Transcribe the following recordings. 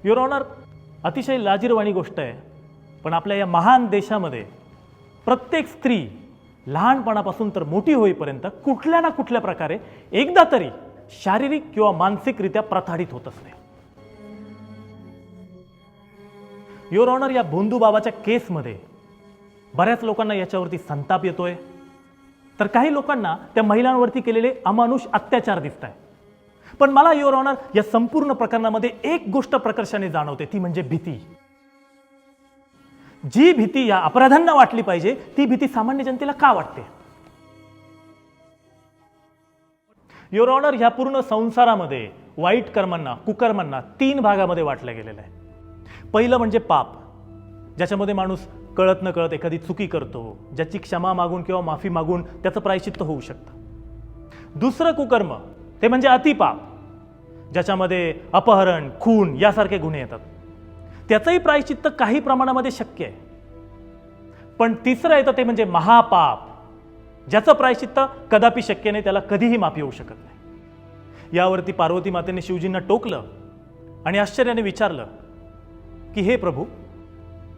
Your honour, अतिशय लाजिरवाणी गोष्ट आहे, पण आपल्या या महान देशामध्ये प्रत्येक स्त्री लहानपणापासून तर मोठी होईपर्यंत कुठल्या ना कुठल्या प्रकारे एकदा तरी शारीरिक किंवा मानसिकरित्या प्रताडित होत असते. युअर ऑनर, या भोंदू बाबाच्या केसमध्ये बऱ्याच लोकांना याच्यावरती संताप येतोय, तर काही लोकांना त्या महिलांवरती केलेले अमानुष अत्याचार दिसत आहे. पण मला युअर ऑनर या संपूर्ण प्रकरणामध्ये एक गोष्ट प्रकर्षाने जाणवते, ती म्हणजे भीती. जी भीती या अपराधांना वाटली पाहिजे ती भीती सामान्य जनतेला का वाटते? युअर ऑनर, ह्या पूर्ण संसारामध्ये वाईट कर्मांना, कुकर्मांना 3 भागामध्ये वाटलं गेलेलं आहे. पहिलं म्हणजे पाप, ज्याच्यामध्ये माणूस कळत न कळत एखादी चुकी करतो, ज्याची क्षमा मागून किंवा माफी मागून त्याचं प्रायश्चित्त होऊ शकतं. दुसरं कुकर्म ते म्हणजे अतिपाप, ज्याच्यामध्ये अपहरण, खून यासारखे गुन्हे येतात. त्याचंही प्रायश्चित्त काही प्रमाणामध्ये शक्य आहे. पण तिसरं येतं ते म्हणजे महापाप, ज्याचं प्रायश्चित्त कदापि शक्य नाही, त्याला कधीही माफी होऊ शकत नाही. यावरती पार्वती मातेने शिवजींना टोकलं आणि आश्चर्याने विचारलं की हे प्रभू,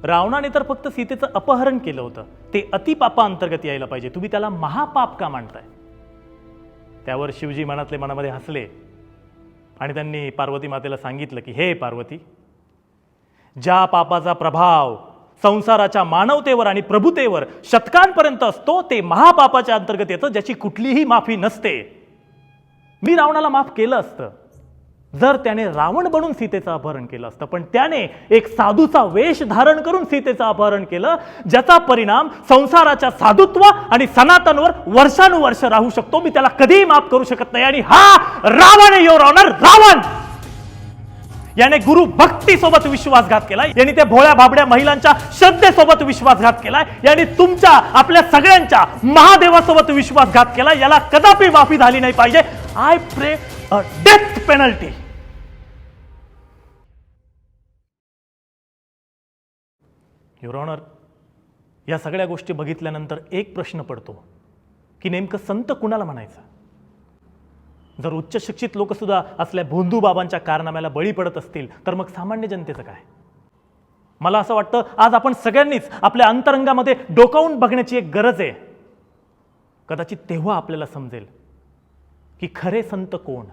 रावणाने तर फक्त सीतेचं अपहरण केलं होतं, ते अतिपापा अंतर्गत यायला पाहिजे, तुम्ही त्याला महापाप का मानताय? त्यावर शिवजी मनातले मनामध्ये हसले आणि त्यांनी पार्वती मातेला सांगितलं की हे पार्वती, ज्या पापाचा प्रभाव संसाराच्या मानवतेवर आणि प्रभुतेवर शतकांपर्यंत असतो ते महापापाच्या अंतर्गत येतं, ज्याची कुठलीही माफी नसते. मी रावणाला माफ केलं असतं जर त्याने रावण बनून सीतेचं अपहरण केलं असतं, पण त्याने एक साधूचा वेश धारण करून सीतेचं अपहरण केलं, ज्याचा परिणाम संसाराच्या साधुत्व आणि सनातनवर वर्षानुवर्ष राहू शकतो. मी त्याला कधीही माफ करू शकत नाही. आणि हा रावण आहे युअर ऑनर, रावण. याने गुरु भक्तीसोबत विश्वासघात केलाय, यांनी त्या भोळ्या भाबड्या महिलांच्या श्रद्धेसोबत विश्वासघात केलाय, यांनी तुमच्या आपल्या सगळ्यांच्या महादेवासोबत विश्वासघात केलाय. याला कदापि माफी झाली नाही पाहिजे. I pray a death penalty. Your honour, या सगळ्या गोष्टी बघितल्यानंतर एक प्रश्न पडतो की नेमकं संत कुणाला म्हणायचं? जर उच्च शिक्षित लोक सुद्धा असल्या भोंदू बाबांच्या कारनाम्याला बळी पडत असतील, तर मग सामान्य जनतेचं काय? मला असं वाटतं आज आपण सगळ्यांनीच आपल्या अंतरंगामध्ये डोकावून बघण्याची एक गरज आहे. कदाचित तेव्हा आपल्याला समजेल की खरे संत कोण.